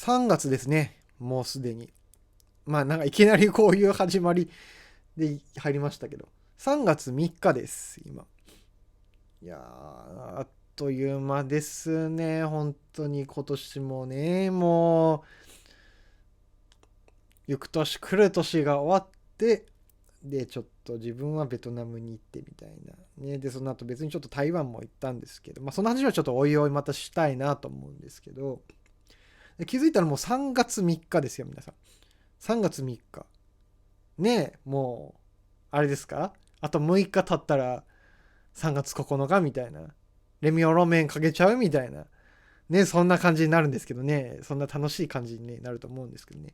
3月ですね。もうすでに。まあなんかいきなりこういう始まりで入りましたけど。3月3日です、今。いやー、あっという間ですね。本当に今年もね、もう、行く年来る年が終わって、で、ちょっと自分はベトナムに行ってみたいな。ね。で、その後別にちょっと台湾も行ったんですけど、まあその話はちょっとおいおいまたしたいなと思うんですけど、気づいたらもう3月3日ですよ、皆さん。3月3日。ねえ、もう、あれですか？あと6日経ったら3月9日みたいな。レミオロメンかけちゃうみたいな。ね、そんな感じになるんですけどね。そんな楽しい感じに、ね、なると思うんですけどね。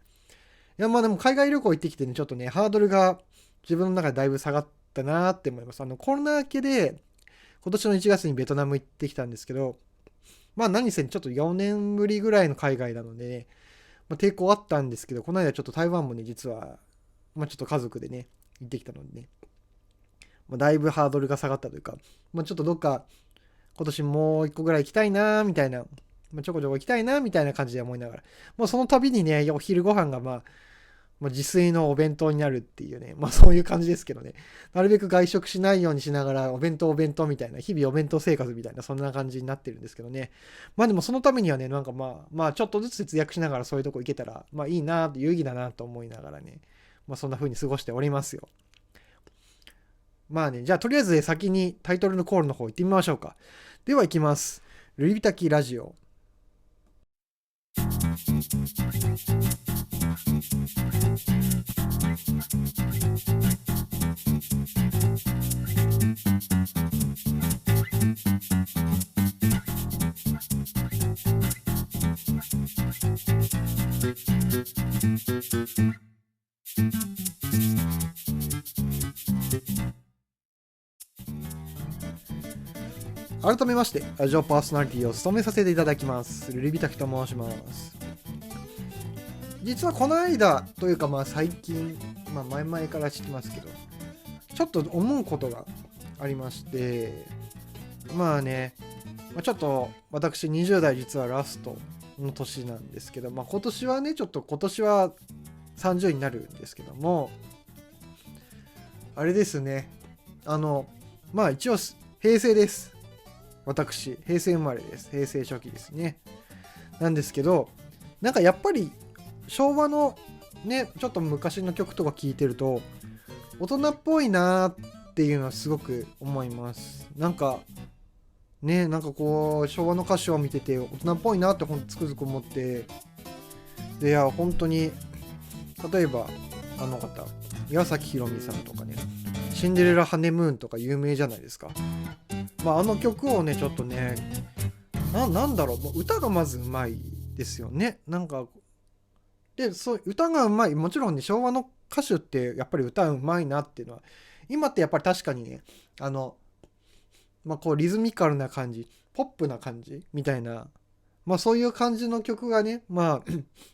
いや、まあでも海外旅行行ってきてね、ちょっとね、ハードルが自分の中でだいぶ下がったなーって思います。コロナ明けで、今年の1月にベトナム行ってきたんですけど、まあ何せちょっと4年ぶりぐらいの海外なのでね、まあ、抵抗あったんですけど、この間ちょっと台湾もね、実は、まあちょっと家族でね、行ってきたのでね、まあ、だいぶハードルが下がったというか、まあちょっとどっか今年もう一個ぐらい行きたいなーみたいな、まあ、ちょこちょこ行きたいなみたいな感じで思いながら、もうその度にね、お昼ご飯がまあ、自炊のお弁当になるっていうね、まあそういう感じですけどね、なるべく外食しないようにしながら、お弁当みたいな、日々お弁当生活みたいな、そんな感じになってるんですけどね。まあでもそのためにはね、なんかまあちょっとずつ節約しながらそういうとこ行けたら、まあいいなー、有意義だなと思いながらね、まあそんな風に過ごしておりますよ。まあね、じゃあとりあえず先にタイトルのコールの方行ってみましょうか。では行きます。ルリビタキラジオ。改めまして、ラジオパーソナリティを務めさせていただきます。ルリビタキと申します。実はこの間というかまあ最近、まあ前々から知ってますけど、ちょっと思うことがありまして、まあね、ちょっと私20代実はラストの年なんですけど、まあ今年はね、ちょっと今年は30になるんですけども、あれですね、まあ一応平成です。私、平成生まれです。平成初期ですね。なんですけど、なんかやっぱり昭和のね、ちょっと昔の曲とか聴いてると、大人っぽいなっていうのはすごく思います。なんか、ね、なんかこう、昭和の歌詞を見てて、大人っぽいなってつくづく思って、で、いや、本当に、例えば、あの方、岩崎宏美さんとかね、シンデレラ・ハネムーンとか有名じゃないですか。まあ、あの曲をね、ちょっとね、なんだろう、もう歌がまずうまいですよね。なんか、で、そう歌がうまい、もちろんね、昭和の歌手ってやっぱり歌うまいなっていうのは、今ってやっぱり確かにね、まあこうリズミカルな感じ、ポップな感じみたいな、まあそういう感じの曲がね、まあ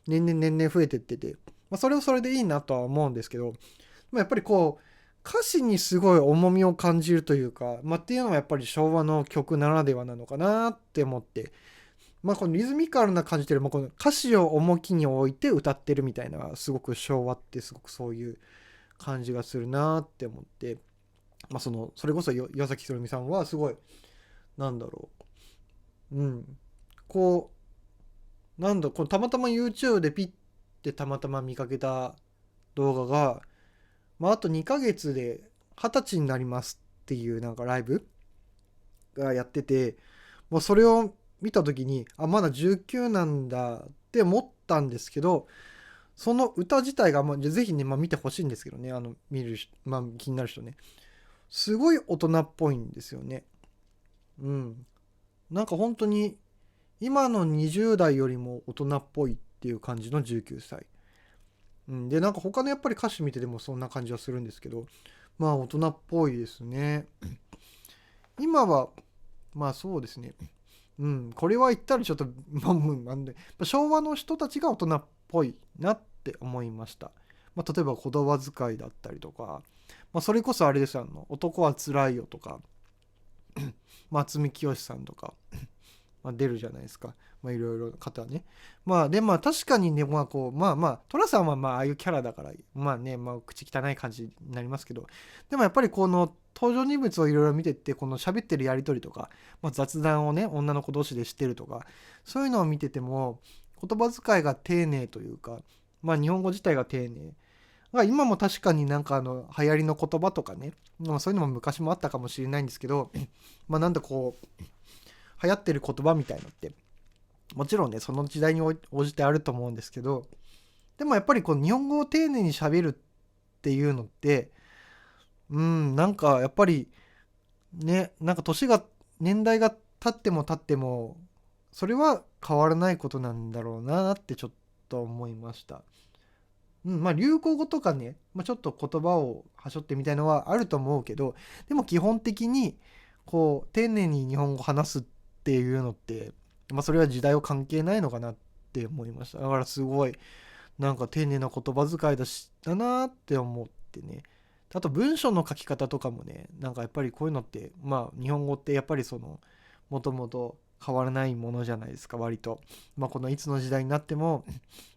年々増えてってて、まあそれはそれでいいなとは思うんですけど、まあ、やっぱりこう、歌詞にすごい重みを感じるというか、まあっていうのはやっぱり昭和の曲ならではなのかなって思って、まあこのリズミカルな感じというよりもこの歌詞を重きに置いて歌ってるみたいな、すごく昭和ってすごくそういう感じがするなって思って、まあそれこそ岩崎宏美さんはすごい、なんだろう、うん、ここうたまたま YouTube でピッてたまたま見かけた動画が、まああと2ヶ月で20歳になりますっていうなんかライブがやってて、もうそれを見た時に、あ、まだ19なんだって思ったんですけど、その歌自体が、まあ、ぜひね、まあ、見てほしいんですけどね、見る人、まあ、気になる人ね。すごい大人っぽいんですよね。うん。なんか本当に、今の20代よりも大人っぽいっていう感じの19歳。うん。で、なんか他のやっぱり歌詞見てでもそんな感じはするんですけど、まあ大人っぽいですね。今は、まあそうですね。うん、これは言ったらちょっと、なんで、昭和の人たちが大人っぽいなって思いました。まあ、例えば言葉遣いだったりとか、まあ、それこそあれですよ、男はつらいよとか、渥美清さんとか、出るじゃないですか。いろいろ方はね。で確かにね、こう寅さんはああいうキャラだから口汚い感じになりますけど、でもやっぱりこの登場人物をいろいろ見てって、この喋ってるやり取りとか、雑談をね女の子同士でしてるとか、そういうのを見てても言葉遣いが丁寧というか、日本語自体が丁寧。今も確かに流行りの言葉とかね、そういうのも昔もあったかもしれないんですけど、なんだこう流行ってる言葉みたいのってもちろんねその時代に応じてあると思うんですけど、でもやっぱりこう日本語を丁寧に喋るっていうのってなんかやっぱりね、年代が経っても経ってもそれは変わらないことなんだろうなってちょっと思いました。流行語とかね、ちょっと言葉をはしょってみたいのはあると思うけど、でも基本的にこう丁寧に日本語を話すっていうのって、それは時代を関係ないのかなって思いました。だからすごい丁寧な言葉遣いだなって思ってね。あと文章の書き方とかもね、やっぱりこういうのって日本語ってやっぱりもともと変わらないものじゃないですか、割と。このいつの時代になっても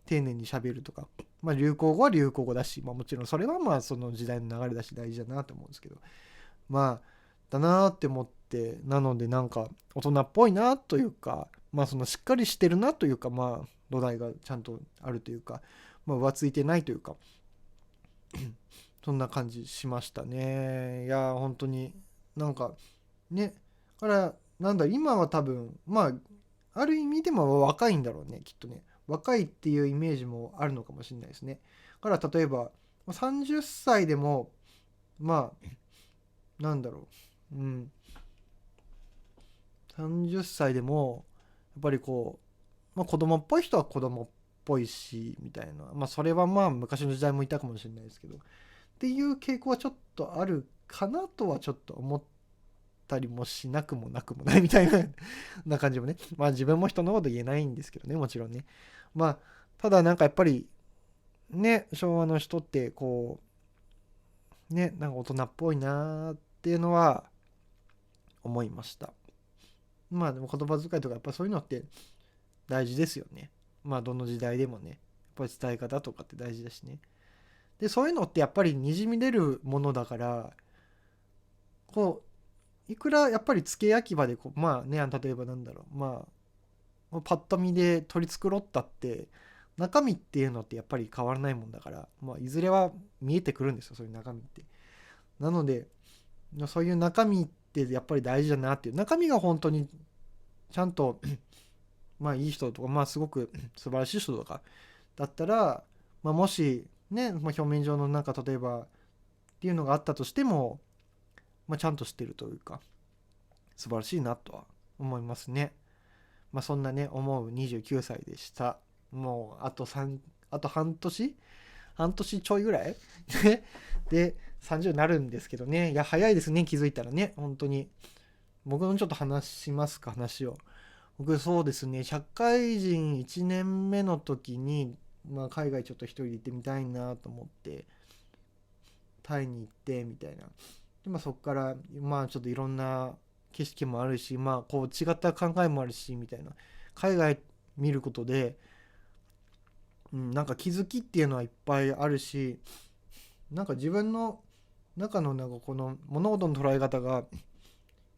丁寧に喋るとか、流行語は流行語だし、もちろんそれはその時代の流れだし大事だなと思うんですけど、だなって思って、なので大人っぽいなというか、しっかりしてるなというか、土台がちゃんとあるというか、浮ついてないというかそんな感じしましたね。いや本当にね、だから今は多分ある意味でも若いんだろうね、きっとね。若いっていうイメージもあるのかもしれないですね。だから例えば30歳でもなんだろう、30歳でもやっぱりこう、子供っぽい人は子供っぽいしみたいな、それは昔の時代もいたかもしれないですけどっていう傾向はちょっとあるかなとはちょっと思ったりもしなくもなくもないみたいな感じもね。自分も人のこと言えないんですけどね、もちろんね。ただやっぱりね、昭和の人ってこうね、大人っぽいなーっていうのは思いました。でも言葉遣いとかやっぱそういうのって大事ですよね。どの時代でもね、やっぱり伝え方とかって大事だしね。でそういうのってやっぱりにじみ出るものだから、こういくらやっぱり付け焼き場でこう例えばパッと見で取り繕ったって中身っていうのってやっぱり変わらないもんだから、いずれは見えてくるんですよ、そういう中身って。なのでそういう中身ってやっぱり大事だなっていう、中身が本当にちゃんといい人とかすごく素晴らしい人とかだったら、もしね、表面上の例えばっていうのがあったとしても、ちゃんとしてるというか素晴らしいなとは思いますね。そんなね思う29歳でした。もうあと半年ちょいぐらいで30になるんですけどね。いや早いですね、気づいたらね。本当に僕のちょっと話しますか、話を。僕そうですね、社会人1年目の時に、海外ちょっと一人で行ってみたいなと思ってタイに行ってみたいな。でそこからちょっといろんな景色もあるし、こう違った考えもあるしみたいな、海外見ることで、気づきっていうのはいっぱいあるし、自分の中のこの物事の捉え方が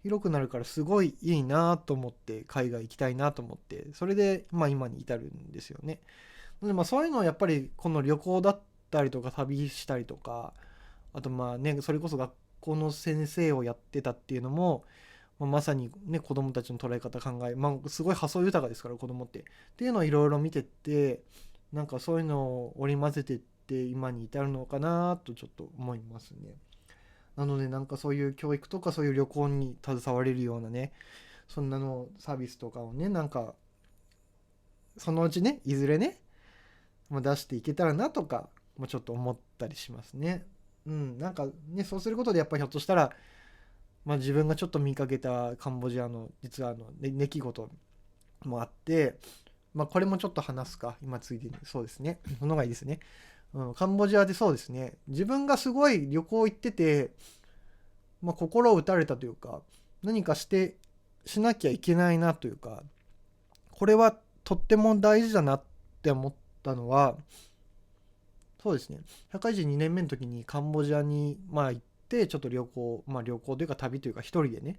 広くなるからすごいいいなと思って、海外行きたいなと思って、それで今に至るんですよね。でそういうのはやっぱりこの旅行だったりとか旅したりとか、あとそれこそ学校の先生をやってたっていうのも、まさにね子供たちの捉え方考え、すごい発想豊かですから子供っていうのをいろいろ見てって、そういうのを織り交ぜてって今に至るのかなとちょっと思いますね。なのでそういう教育とかそういう旅行に携われるようなね、そんなのサービスとかをねそのうちねいずれね、出していけたらなとかもちょっと思ったりしますね。ねそうすることでやっぱりひょっとしたら、自分がちょっと見かけたカンボジアの実は出来事もあって、これもちょっと話すか、今ついでに。そうですね、その方がいいですね。カンボジアでそうですね、自分がすごい旅行行ってて、心を打たれたというか、何かしなきゃいけないなというか、これはとっても大事だなって思ったのは、そうですね、社会人2年目の時にカンボジアに行って、ちょっと旅行というか旅というか一人でね、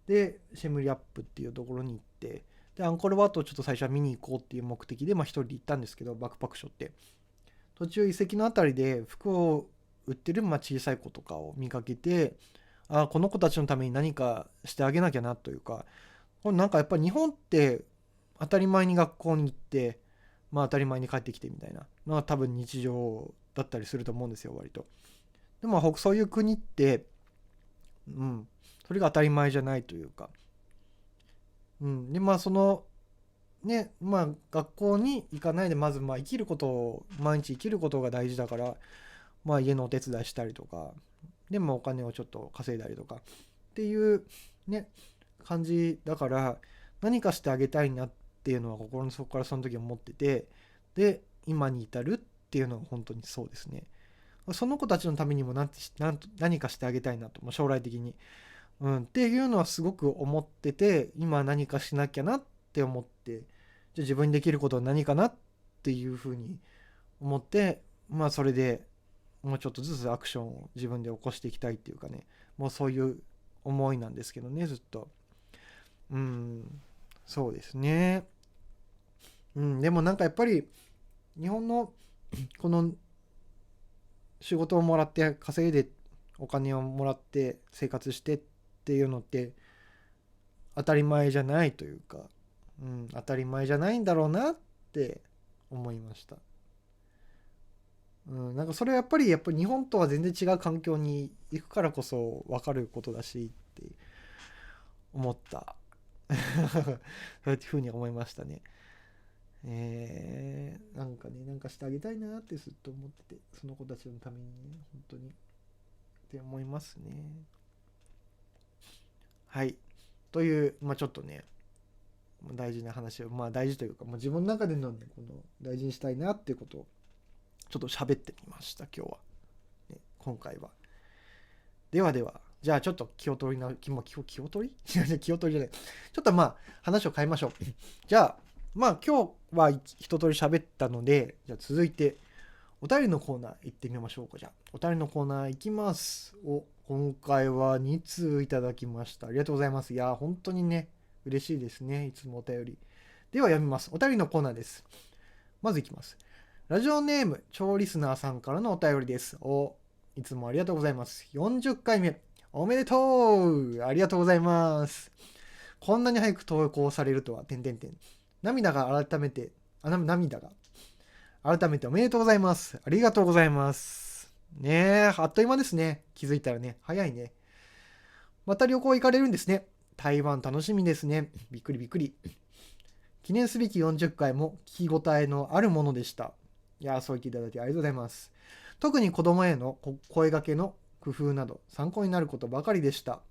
でシェムリアップっていうところに行って、でアンコールワットをちょっと最初は見に行こうっていう目的で一人で行ったんですけど、バックパックショって、途中遺跡のあたりで服を売ってる小さい子とかを見かけて、この子たちのために何かしてあげなきゃなというか、これなんかやっぱり日本って当たり前に学校に行って、当たり前に帰ってきてみたいなのが多分日常だったりすると思うんですよ、割と。でもそういう国って、それが当たり前じゃないというか、でそのね、学校に行かないでまず生きることを毎日生きることが大事だから、家のお手伝いしたりとかでお金をちょっと稼いだりとかっていうね感じだから、何かしてあげたいなっていうのは心の底からその時思ってて、で今に至るっていうのは本当にそうですね。その子たちのためにも何かしてあげたいなと、将来的に、っていうのはすごく思ってて、今何かしなきゃなって思って、じゃあ自分にできることは何かなっていうふうに思って、それでもうちょっとずつアクションを自分で起こしていきたいっていうかね、もうそういう思いなんですけどね、ずっと。そうですね。でもなんかやっぱり日本のこの仕事をもらって稼いでお金をもらって生活してっていうのって当たり前じゃないというか、当たり前じゃないんだろうなって思いました。なんかそれはやっぱり日本とは全然違う環境に行くからこそ分かることだしって思ったそういうふうに思いましたね。なんかね、なんかしてあげたいなってずっと思ってて、その子たちのためにね、本当にって思いますね。はい。という、ちょっとね、大事な話を、大事というか、自分の中でのね、この大事にしたいなっていうことをちょっと喋ってみました、今日は。ね、今回は。ではでは、じゃあちょっと気を取り気を取り気を取りじゃない。ちょっと話を変えましょう。じゃあ、今日は一通り喋ったので、じゃあ続いて、お便りのコーナー行ってみましょうか。じゃあ、お便りのコーナー行きます。今回は2通いただきました。ありがとうございます。いや、本当にね、嬉しいですね。いつもお便り。では読みます。お便りのコーナーです。まずいきます。ラジオネーム、超リスナーさんからのお便りです。いつもありがとうございます。40回目、おめでとうありがとうございます。こんなに早く投稿されるとは、涙が改めておめでとうございます。ありがとうございます。ねえ、あっという間ですね。気づいたらね、早いね。また旅行行かれるんですね。台湾楽しみですね。びっくりびっくり。記念すべき40回も聞き応えのあるものでした。いや、そう言っていただいてありがとうございます。特に子供への声掛けの工夫など参考になることばかりでした。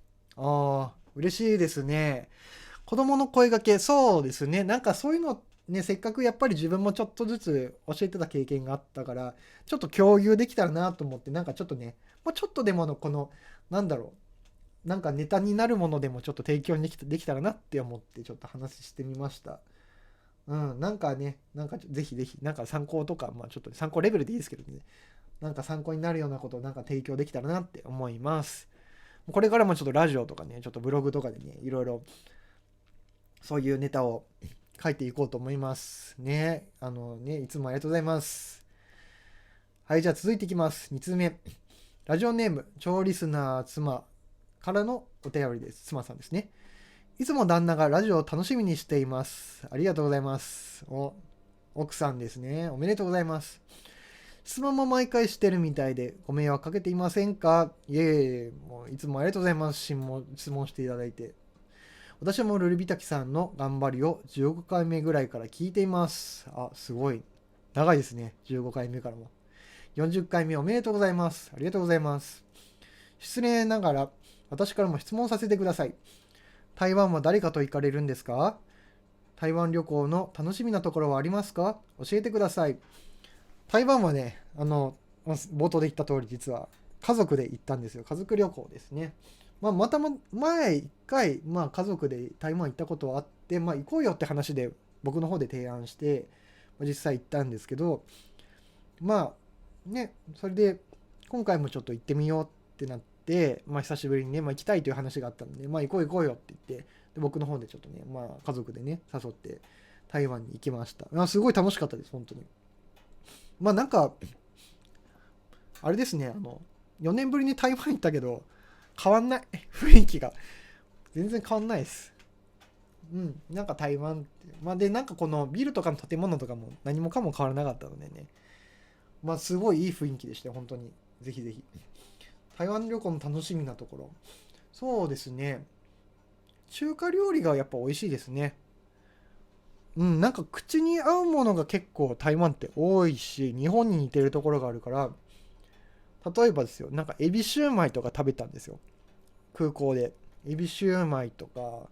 嬉しいですね。子供の声掛け、そうですね。なんかそういうのね、せっかくやっぱり自分もちょっとずつ教えてた経験があったから、ちょっと共有できたらなと思って、なんかちょっとね、ちょっとでもこの、なんかネタになるものでもちょっと提供にできたらなって思ってちょっと話してみました。なんかね、なんかぜひぜひ、なんか参考とか、ちょっと参考レベルでいいですけどね、なんか参考になるようなことをなんか提供できたらなって思います。これからもちょっとラジオとかね、ちょっとブログとかでね、いろいろそういうネタを書いていこうと思いますね。いつもありがとうございます。はい、じゃあ続いていきます。2通目。ラジオネーム、超リスナー妻からのお便りです。妻さんですね。いつも旦那がラジオを楽しみにしています。ありがとうございます。奥さんですね。おめでとうございます。質問も毎回してるみたいでご迷惑かけていませんか？いえ、もういつもありがとうございます。質問していただいて。私もルルビタキさんの頑張りを15回目ぐらいから聞いています。すごい。長いですね。15回目からも。40回目おめでとうございます。ありがとうございます。失礼ながら、私からも質問させてください。台湾は誰かと行かれるんですか？台湾旅行の楽しみなところはありますか？教えてください。台湾はね、冒頭で言った通り、実は家族で行ったんですよ。家族旅行ですね。前一回、家族で台湾行ったことはあって、行こうよって話で僕の方で提案して実際行ったんですけど、まあね、それで今回もちょっと行ってみようってなって、久しぶりにね、行きたいという話があったので、行こう行こうよって言って、で僕の方でちょっとね、家族でね、誘って台湾に行きました。すごい楽しかったです、本当に。なんか、あれですね、4年ぶりに台湾行ったけど、変わんない。雰囲気が。全然変わんないです。なんか台湾って。で、なんかこのビルとかの建物とかも何もかも変わらなかったのでね。すごいいい雰囲気でしたよ、本当に。ぜひぜひ。台湾旅行の楽しみなところ。そうですね。中華料理がやっぱ美味しいですね。なんか口に合うものが結構台湾って多いし、日本に似てるところがあるから、例えばですよ、なんかエビシューマイとか食べたんですよ。空港で。エビシューマイとか、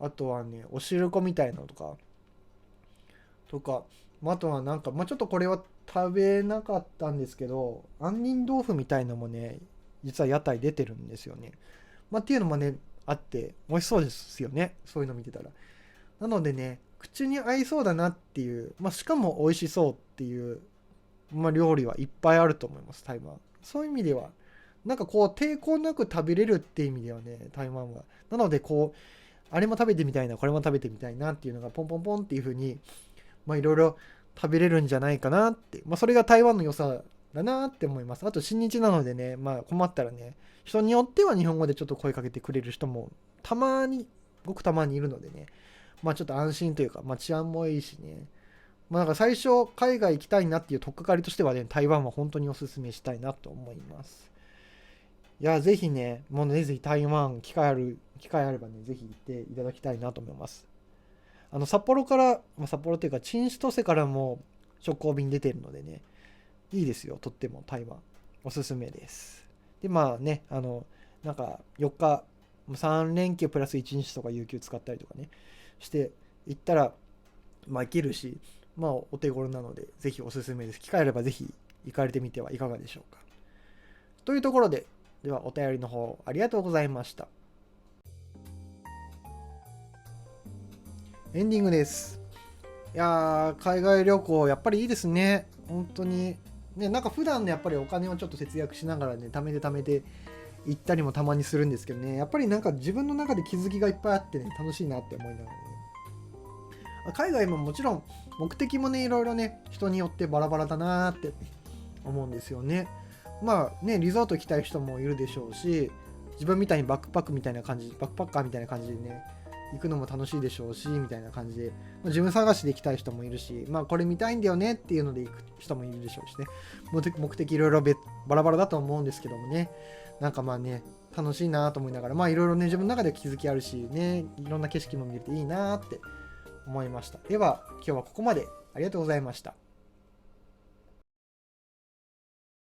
あとはね、おしるこみたいなのとか、あとはなんか、ちょっとこれは食べなかったんですけど、杏仁豆腐みたいのもね、実は屋台出てるんですよね。っていうのもね、あって、美味しそうですよね。そういうの見てたら。なのでね、口に合いそうだなっていう、しかも美味しそうっていう、料理はいっぱいあると思います、台湾。そういう意味では、なんかこう、抵抗なく食べれるっていう意味ではね、台湾は。なので、こう、あれも食べてみたいな、これも食べてみたいなっていうのが、ポンポンポンっていう風に、いろいろ食べれるんじゃないかなって、それが台湾の良さだなって思います。あと、親日なのでね、困ったらね、人によっては日本語でちょっと声かけてくれる人も、たまに、ごくたまにいるのでね、ちょっと安心というか、治安もいいしね。なんか最初、海外行きたいなっていう取っかかりとしてはね、台湾は本当にお勧めしたいなと思います。いや、ぜひね、もうね、ぜひ台湾、機会あればね、ぜひ行っていただきたいなと思います。札幌から、札幌っていうか、新千歳からも直行便出てるのでね、いいですよ、とっても台湾。おすすめです。で、なんか4日、3連休プラス1日とか有給使ったりとかね、して行ったら、行けるし、お手頃なので、ぜひおすすめです。機会あればぜひ行かれてみてはいかがでしょうか。というところで、ではお便りの方ありがとうございました。エンディングです。いやー、海外旅行やっぱりいいですね。本当に。ね、なんか普段ね、やっぱりお金をちょっと節約しながらね、貯めて行ったりもたまにするんですけどね、やっぱりなんか自分の中で気づきがいっぱいあってね、楽しいなって思いながらね。海外ももちろん目的もね、いろいろね、人によってバラバラだなーって思うんですよね。リゾート行きたい人もいるでしょうし、自分みたいにバックパッカーみたいな感じでね、行くのも楽しいでしょうし、みたいな感じで、自分探しで行きたい人もいるし、これ見たいんだよねっていうので行く人もいるでしょうしね、目的いろいろバラバラだと思うんですけどもね、なんか楽しいなと思いながら、いろいろね、自分の中で気づきあるしね、いろんな景色も見れていいなって思いました。では、今日はここまで。ありがとうございました。